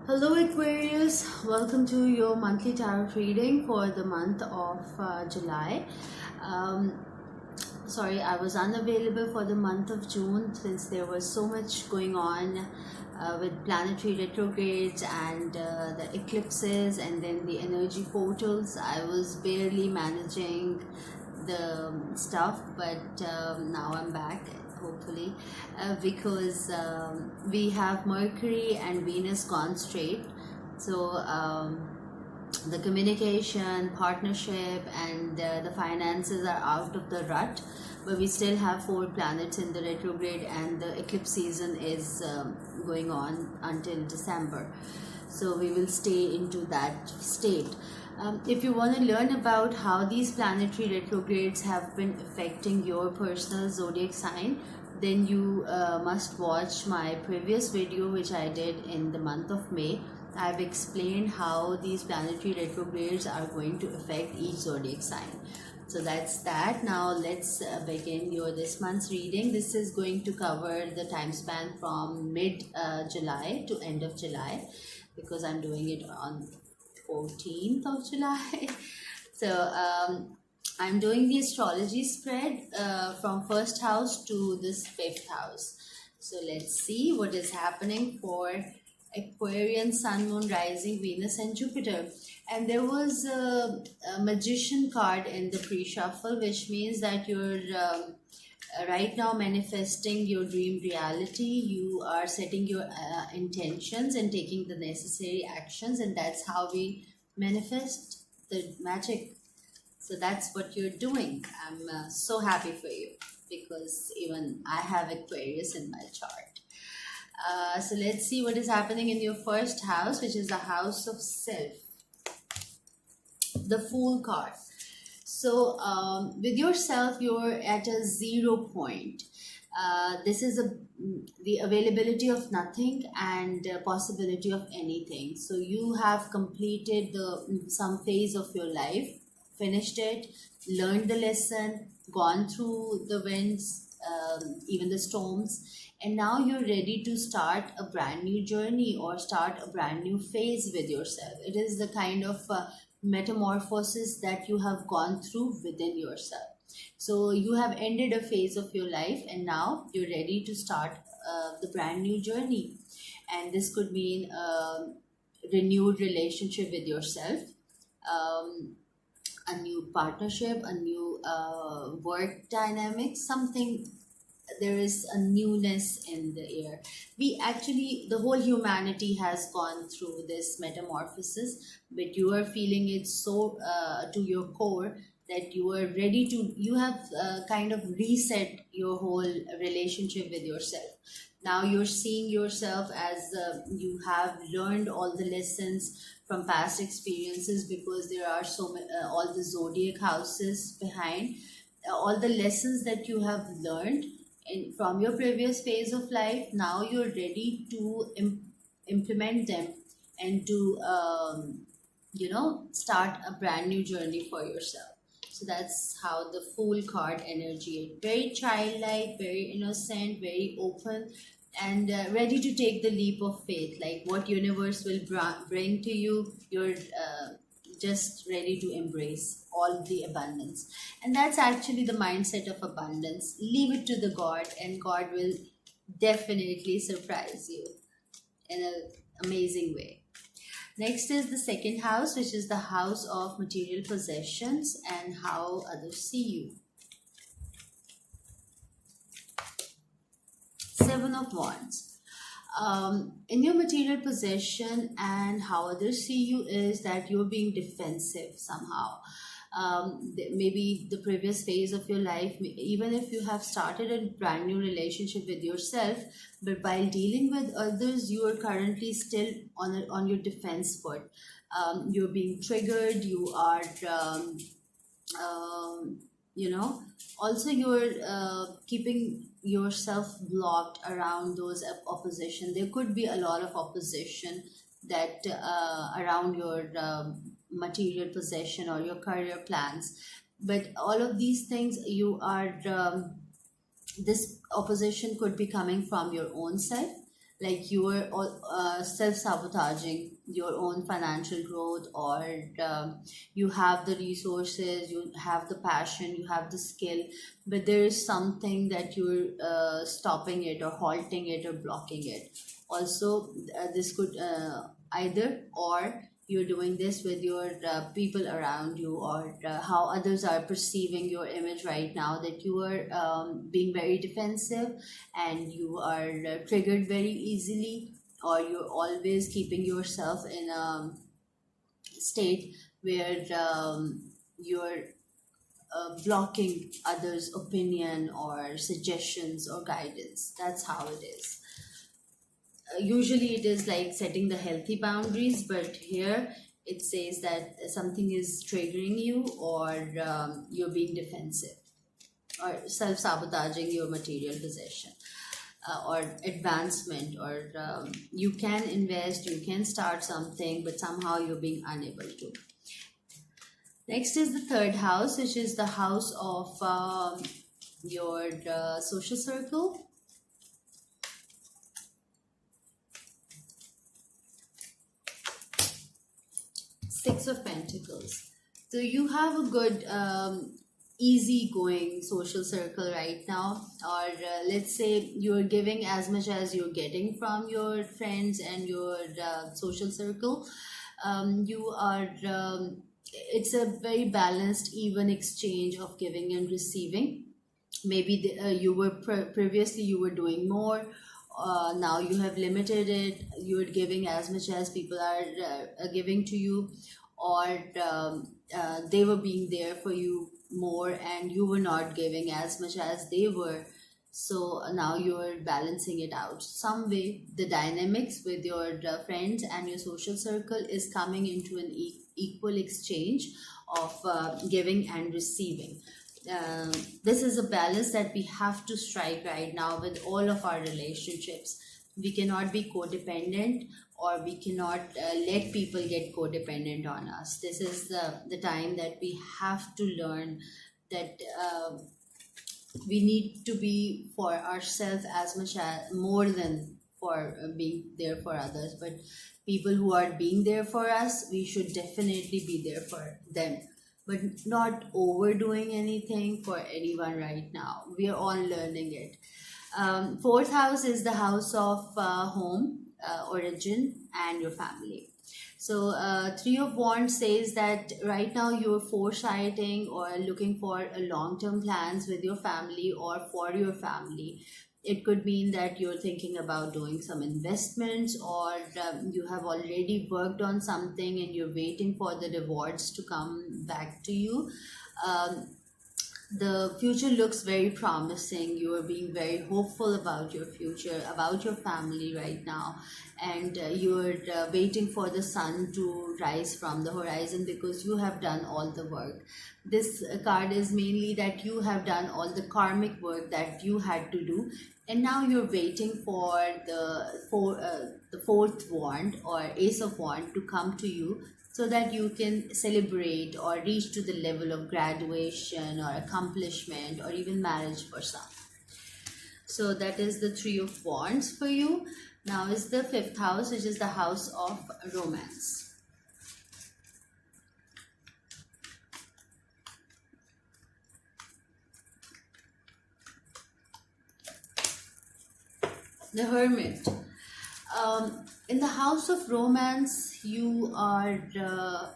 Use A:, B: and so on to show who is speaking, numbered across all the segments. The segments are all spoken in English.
A: Hello Aquarius, welcome to your monthly tarot reading for the month of July. Um, Sorry, I was unavailable for the month of June since there was so much going on with planetary retrogrades and the eclipses and then the energy portals. I was barely managing the stuff, but now I'm back, hopefully, because we have Mercury and Venus gone straight. So the communication, partnership, and the finances are out of the rut, but we still have 4 planets in the retrograde, and the eclipse season is going on until December. So we will stay into that state. If you want to learn about how these planetary retrogrades have been affecting your personal zodiac sign, then you must watch my previous video which I did in the month of May. I've explained how these planetary retrogrades are going to affect each zodiac sign. So that's that. Now let's begin this month's reading. This is going to cover the time span from mid July to end of July, because I'm doing it on 14th of July. So I'm doing the astrology spread from first house to this 5th house. So let's see what is happening for Aquarian, Sun, Moon, Rising, Venus and Jupiter. And there was a magician card in the pre-shuffle, which means that you're right now manifesting your dream reality. You are setting your intentions and taking the necessary actions, and that's how we manifest the magic. So that's what you're doing. I'm so happy for you, because even I have Aquarius in my chart. So let's see what is happening in your first house, which is the house of self. The Fool card. So with yourself, you're at a 0 point. This is the availability of nothing and possibility of anything. So you have completed some phase of your life, finished it, learned the lesson, gone through the winds, even the storms, and now you're ready to start a brand new journey or start a brand new phase with yourself. It is the kind of metamorphosis that you have gone through within yourself. So you have ended a phase of your life, and now you're ready to start the brand new journey. And this could mean renewed relationship with yourself, a new partnership, a new work dynamic, something. There is a newness in the air. The whole humanity has gone through this metamorphosis, but you are feeling it so to your core that you are ready to, you have kind of reset your whole relationship with yourself. Now you're seeing yourself as you have learned all the lessons from past experiences, because there are so many, all the zodiac houses behind, all the lessons that you have learned from your previous phase of life. Now you're ready to implement them and to start a brand new journey for yourself. So that's how the Fool card energy is. Very childlike, very innocent, very open, and ready to take the leap of faith. Like what universe will bring to you, you're just ready to embrace all the abundance. And that's actually the mindset of abundance. Leave it to the God, and God will definitely surprise you in an amazing way. Next is the second house, which is the house of material possessions and how others see you. 7 of Wands. In your material possession and how others see you is that you're being defensive somehow. Maybe the previous phase of your life, even if you have started a brand new relationship with yourself, but while dealing with others, you are currently still on your defense foot. You're being triggered. You are also you're keeping yourself blocked around those opposition. There could be a lot of opposition that around your material possession or your career plans, but all of these things you are this opposition could be coming from your own self. like you are self-sabotaging your own financial growth, or you have the resources, you have the passion, you have the skill, but there is something that you're stopping it or halting it or blocking it. Also, this could either or you're doing this with your people around you, or how others are perceiving your image right now, that you are being very defensive and you are triggered very easily, or you're always keeping yourself in a state where you're blocking others' opinion or suggestions or guidance. That's how it is. Usually it is like setting the healthy boundaries, but here it says that something is triggering you, or you're being defensive or self-sabotaging your material possession, or advancement, or you can invest, you can start something, but somehow you're being unable to. Next is the third house, which is the house of your social circle. Six of Pentacles. So you have a good easy going social circle right now, or let's say you're giving as much as you're getting from your friends and your social circle. You are it's a very balanced, even exchange of giving and receiving. Maybe you were previously you were doing more, now you have limited it, you're giving as much as people are giving to you, or they were being there for you more and you were not giving as much as they were. So now you're balancing it out some way. The dynamics with your friends and your social circle is coming into an equal exchange of giving and receiving. This is a balance that we have to strike right now with all of our relationships. We cannot be codependent, or we cannot let people get codependent on us. This is the time that we have to learn that we need to be for ourselves as much as more than for being there for others. But people who are being there for us, we should definitely be there for them, but not overdoing anything for anyone right now. We are all learning it. Fourth house is the house of home, origin, and your family. So, Three of Wands says that right now you're foresighting or looking for a long-term plans with your family or for your family. It could mean that you're thinking about doing some investments, or you have already worked on something and you're waiting for the rewards to come back to you. Um, the future looks very promising. You are being very hopeful about your future, about your family right now, and you're waiting for the sun to rise from the horizon because you have done all the work. This card is mainly that you have done all the karmic work that you had to do, and now you're waiting for the fourth wand or ace of wand to come to you, so that you can celebrate or reach to the level of graduation or accomplishment or even marriage for some. So that is the Three of Wands for you. Now is the fifth house, which is the house of romance. The Hermit. In the house of romance, you are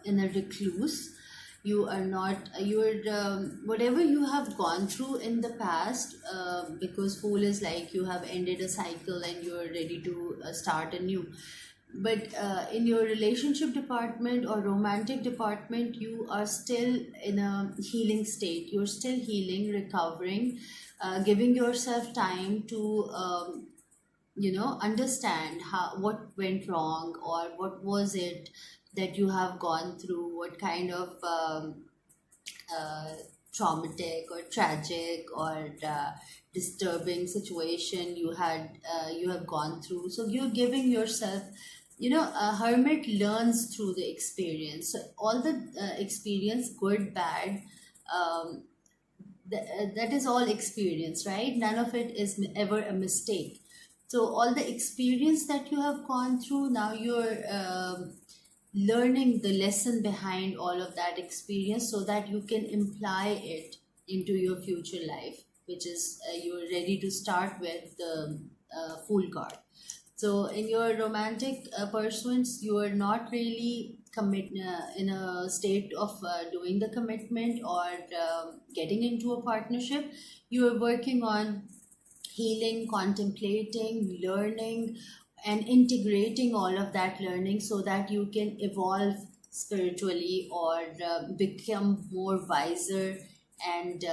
A: in a recluse. You are not, you're, whatever you have gone through in the past, because Fool is like you have ended a cycle and you're ready to start anew. But in your relationship department or romantic department, you are still in a healing state. You're still healing, recovering, giving yourself time to understand what went wrong, or what was it that you have gone through, what kind of uh, traumatic or tragic or disturbing situation you have gone through. So you're giving yourself, a hermit learns through the experience. So all the experience, good, bad, um, that is all experience, right? None of it is ever a mistake. So all the experience that you have gone through, now you're learning the lesson behind all of that experience so that you can imply it into your future life, which is you're ready to start with the Fool card. So in your romantic pursuits, you are not really in a state of doing the commitment or getting into a partnership. You are working on healing, contemplating, learning, and integrating all of that learning so that you can evolve spiritually or become more wiser, and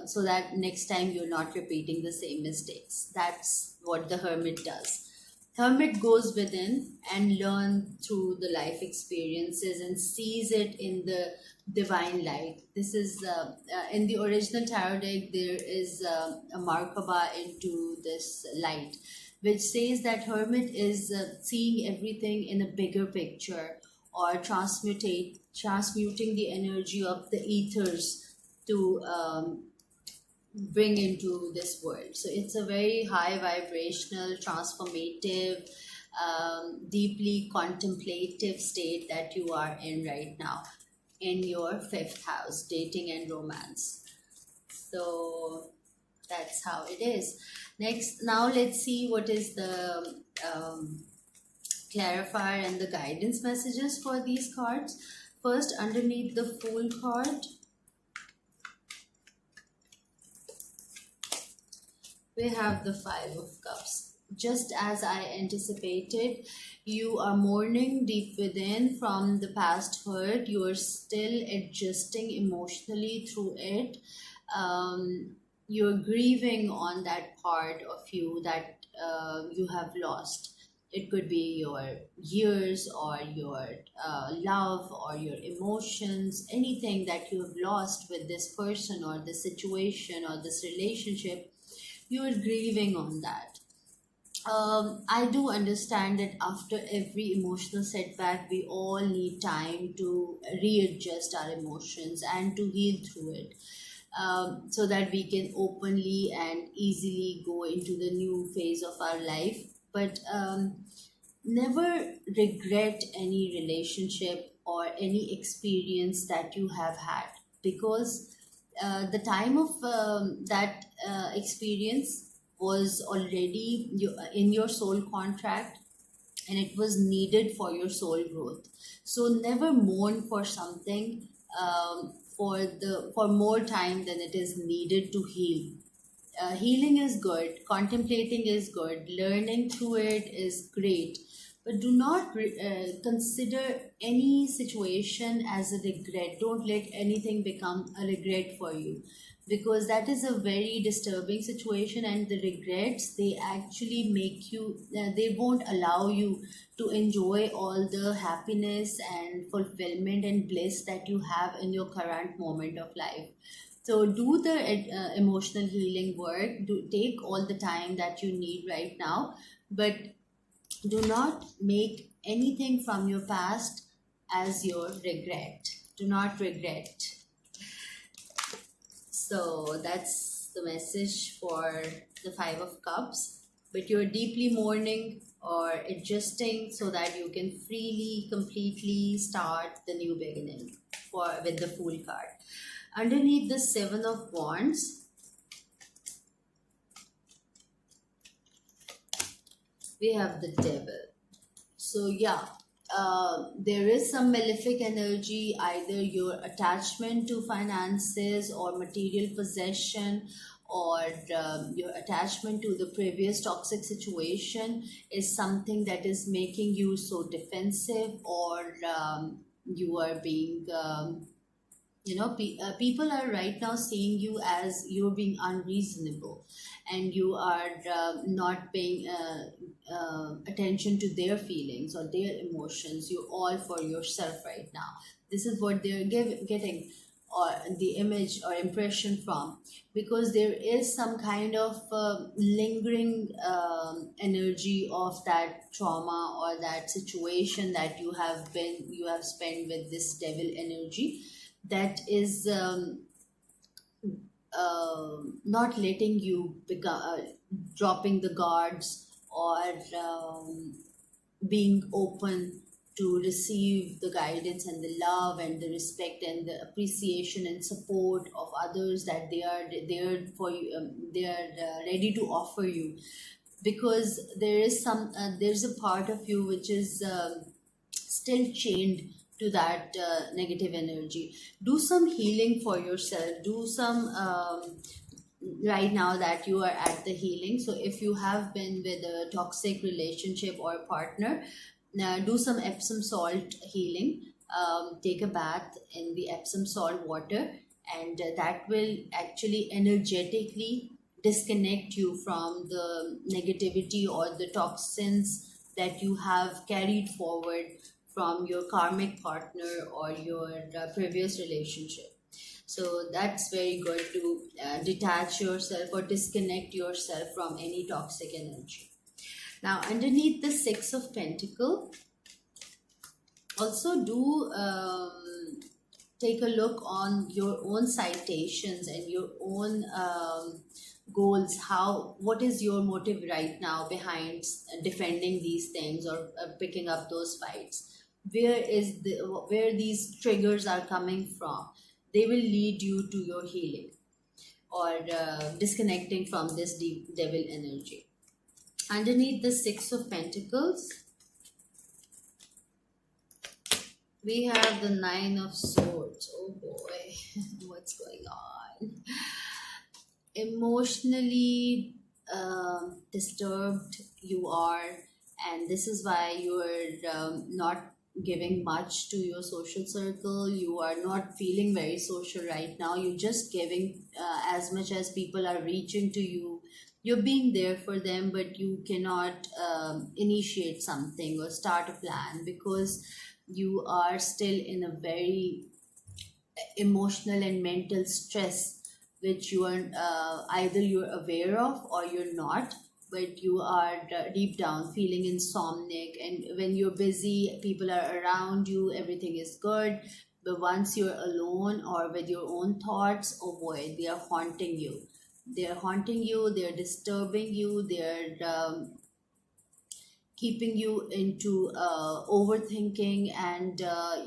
A: so that next time you're not repeating the same mistakes. That's what the hermit does. Hermit goes within and learn through the life experiences and sees it in the divine light. This is in the original tarot deck. There is a Markaba into this light, which says that hermit is seeing everything in a bigger picture, or transmuting the energy of the ethers to bring into this world. So it's a very high vibrational, transformative, deeply contemplative state that you are in right now in your fifth house, dating and romance. So that's how it is. Next, now let's see what is the clarifier and the guidance messages for these cards. First, underneath the Fool card, we have the Five of Cups. Just as I anticipated, you are mourning deep within from the past hurt. You are still adjusting emotionally through it. You're grieving on that part of you that you have lost. It could be your years or your love or your emotions, anything that you have lost with this person or this situation or this relationship. You're grieving on that. I do understand that after every emotional setback, we all need time to readjust our emotions and to heal through it, so that we can openly and easily go into the new phase of our life. But never regret any relationship or any experience that you have had, because the time of that experience was already in your soul contract, and it was needed for your soul growth. So never mourn for something for more time than it is needed to heal. Healing is good, contemplating is good, learning through it is great, but do not consider any situation as a regret. Don't let anything become a regret for you, because that is a very disturbing situation, and the regrets, they actually make you, they won't allow you to enjoy all the happiness and fulfillment and bliss that you have in your current moment of life. So do the emotional healing work. Do take all the time that you need right now, but do not make anything from your past as your regret. Do not regret. So that's the message for the Five of Cups. But you're deeply mourning or adjusting so that you can freely, completely start the new beginning with the Fool card. Underneath the Seven of Wands, we have the Devil. So yeah, there is some malefic energy, either your attachment to finances or material possession, or your attachment to the previous toxic situation is something that is making you so defensive, or you are being people are right now seeing you as you're being unreasonable, and you are not paying attention to their feelings or their emotions. You're all for yourself right now. This is what they're getting, or the image or impression from, because there is some kind of lingering energy of that trauma or that situation that you have spent with this devil energy, that is not letting you dropping the guards, or being open to receive the guidance and the love and the respect and the appreciation and support of others that they are there for you, they are ready to offer you. Because there's a part of you which is still chained to that negative energy. Do some healing for yourself. Do some right now that you are at the healing. So if you have been with a toxic relationship or partner, do some Epsom salt healing. Take a bath in the Epsom salt water, and that will actually energetically disconnect you from the negativity or the toxins that you have carried forward from your karmic partner or your previous relationship. So that's very good to detach yourself or disconnect yourself from any toxic energy. Now, underneath the Six of Pentacles, also do take a look on your own citations and your own goals. What is your motive right now behind defending these things or picking up those fights? Where these triggers are coming from? They will lead you to your healing or disconnecting from this deep devil energy. Underneath the Six of Pentacles, we have the Nine of Swords. Oh boy, what's going on? Emotionally disturbed you are, and this is why you are not giving much to your social circle. You are not feeling very social right now. You're just giving as much as people are reaching to you. You're being there for them, but you cannot initiate something or start a plan because you are still in a very emotional and mental stress, which you are either you're aware of or you're not, but you are deep down feeling insomniac. And when you're busy, people are around you, everything is good. But once you're alone or with your own thoughts, oh boy, they are haunting you. They're haunting you, they're disturbing you, they're keeping you into overthinking, and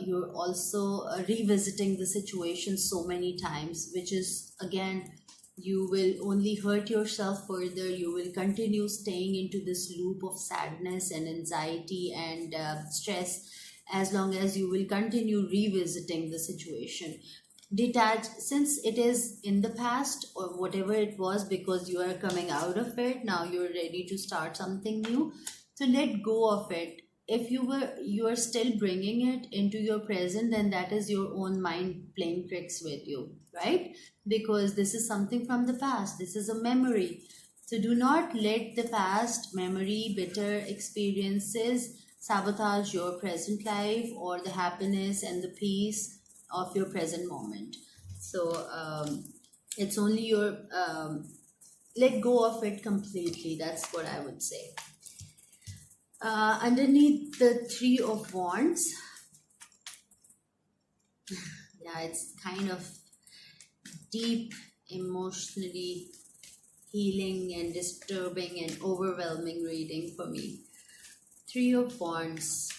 A: you're also revisiting the situation so many times, which is again, you will only hurt yourself further. You will continue staying into this loop of sadness and anxiety and stress as long as you will continue revisiting the situation. Detach, since it is in the past or whatever it was, because you are coming out of it now, you're ready to start something new. So let go of it. If you are still bringing it into your present, then that is your own mind playing tricks with you, right? Because this is something from the past, this is a memory. So do not let the past memory, bitter experiences sabotage your present life or the happiness and the peace of your present moment. So it's only your let go of it completely. That's what I would say. Underneath the Three of Wands, yeah, it's kind of deep, emotionally healing and disturbing and overwhelming reading for me. Three of Wands,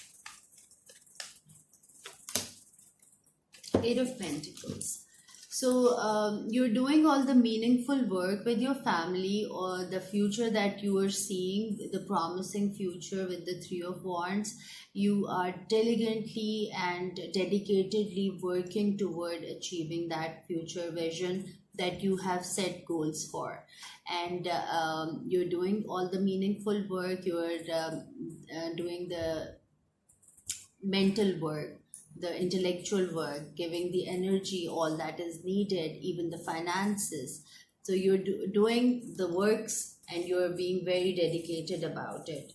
A: Eight of Pentacles. So you're doing all the meaningful work with your family, or the future that you are seeing, the promising future with the Three of Wands. You are diligently and dedicatedly working toward achieving that future vision that you have set goals for. And you're doing all the meaningful work. You're doing the mental work, the intellectual work, giving the energy, all that is needed, even the finances. So you're doing the works and you're being very dedicated about it.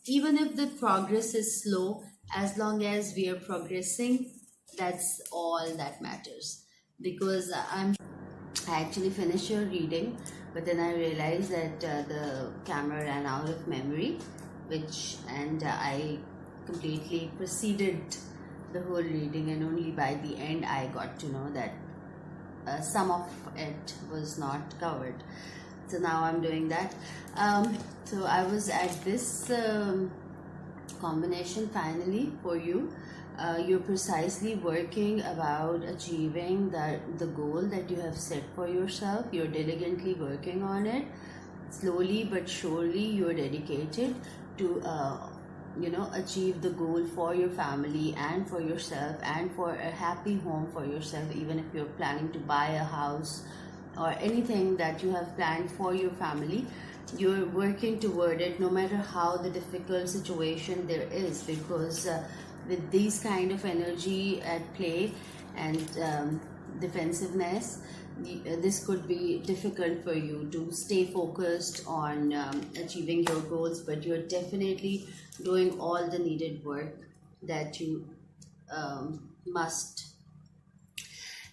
A: Even if the progress is slow, as long as we are progressing, that's all that matters. Because I actually finished your reading, but then I realized that the camera ran out of memory, I completely proceeded the whole reading, and only by the end I got to know that some of it was not covered. So now I'm doing that. So I was at this combination finally for you. You're precisely working about achieving the goal that you have set for yourself. You're diligently working on it. Slowly but surely you're dedicated to achieve the goal for your family and for yourself, and for a happy home for yourself. Even if you're planning to buy a house or anything that you have planned for your family, you're working toward it, no matter how the difficult situation there is, because with these kind of energy at play and defensiveness, this could be difficult for you to stay focused on achieving your goals. But you're definitely doing all the needed work that you must.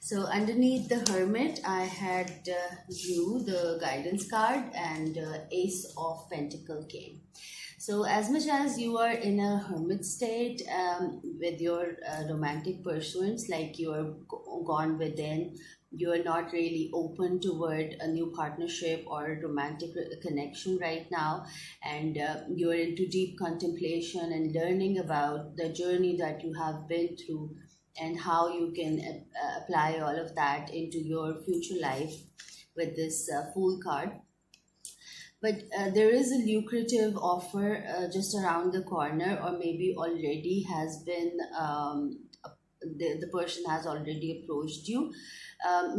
A: So underneath the Hermit, I had drew the guidance card, and Ace of Pentacle came. So as much as you are in a hermit state with your romantic pursuits, like you are gone within, you are not really open toward a new partnership or a romantic connection right now, and you are into deep contemplation and learning about the journey that you have been through and how you can apply all of that into your future life with this Fool card. But there is a lucrative offer just around the corner, or maybe already has been, the person has already approached you.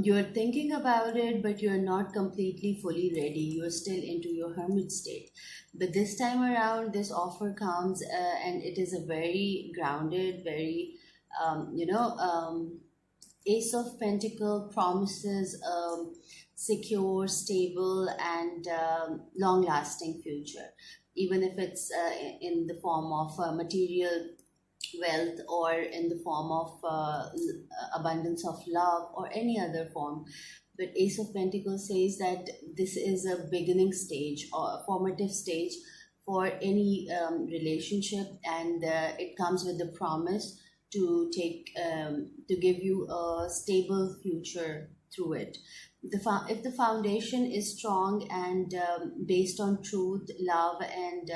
A: You're thinking about it, but you're not completely fully ready. You're still into your hermit state. But this time around, this offer comes, and it is a very grounded, very, Ace of Pentacle promises secure, stable, and long-lasting future, even if it's in the form of material wealth, or in the form of abundance of love, or any other form. But Ace of Pentacles says that this is a beginning stage or a formative stage for any relationship, and it comes with the promise to give you a stable future through it. If the foundation is strong and based on truth, love, and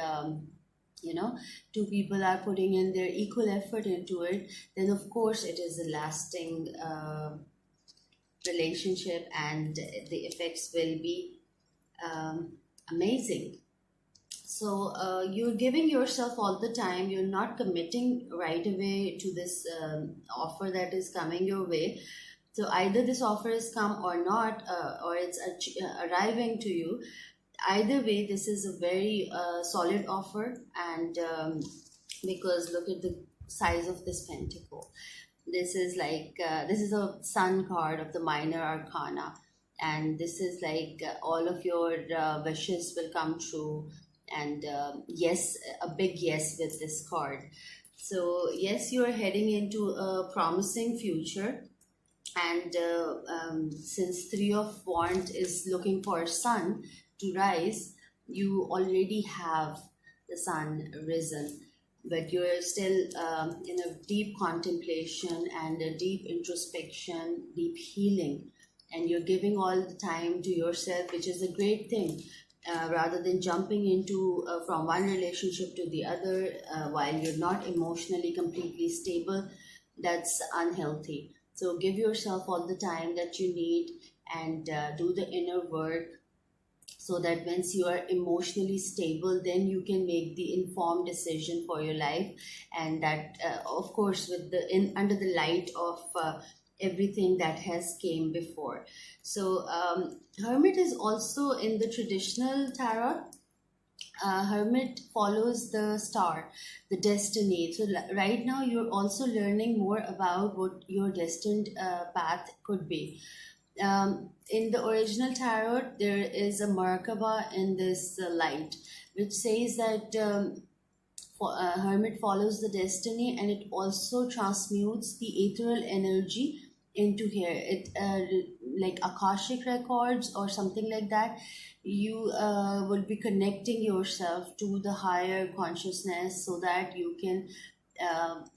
A: two people are putting in their equal effort into it, then of course it is a lasting relationship, and the effects will be amazing. So you're giving yourself all the time. You're not committing right away to this offer that is coming your way. So either this offer has come or not, or it's arriving to you. Either way, this is a very solid offer, and because look at the size of this pentacle. This is like this is a Sun card of the Minor Arcana, and this is like all of your wishes will come true, and yes, a big yes with this card. So yes, you are heading into a promising future. And since Three of Wands is looking for sun to rise, you already have the sun risen, but you're still in a deep contemplation and a deep introspection, deep healing, and you're giving all the time to yourself, which is a great thing. Rather than jumping into from one relationship to the other while you're not emotionally completely stable, that's unhealthy. So give yourself all the time that you need, and do the inner work, so that once you are emotionally stable, then you can make the informed decision for your life. And that of course with under the light of everything that has came before. So Hermit is also in the traditional tarot. Hermit follows the star, the destiny. So right now you're also learning more about what your destined path could be. In the original tarot, there is a Merkaba in this light, which says that Hermit follows the destiny, and it also transmutes the ethereal energy into here. It like Akashic records or something like that. You will be connecting yourself to the higher consciousness, so that you can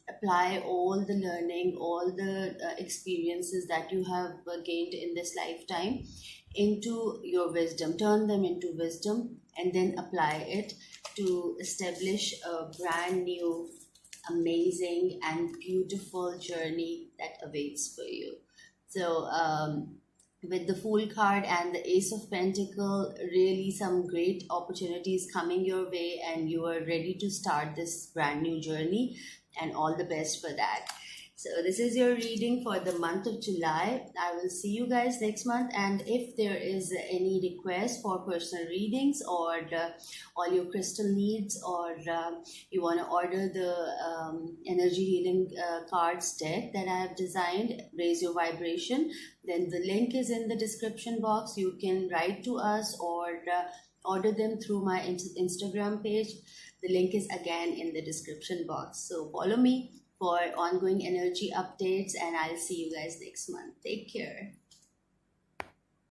A: apply all the learning, all the experiences that you have gained in this lifetime into your wisdom, turn them into wisdom, and then apply it to establish a brand new, amazing, and beautiful journey that awaits for you. So, with the Fool card and the Ace of Pentacle, really some great opportunities coming your way, and you are ready to start this brand new journey, and all the best for that. So this is your reading for the month of July. I will see you guys next month, and if there is any request for personal readings, or all your crystal needs, or you want to order the energy healing cards deck that I have designed, Raise Your Vibration, then the link is in the description box. You can write to us, or order them through my Instagram page. The link is again in the description box. So follow me for ongoing energy updates, and I'll see you guys next month. Take care.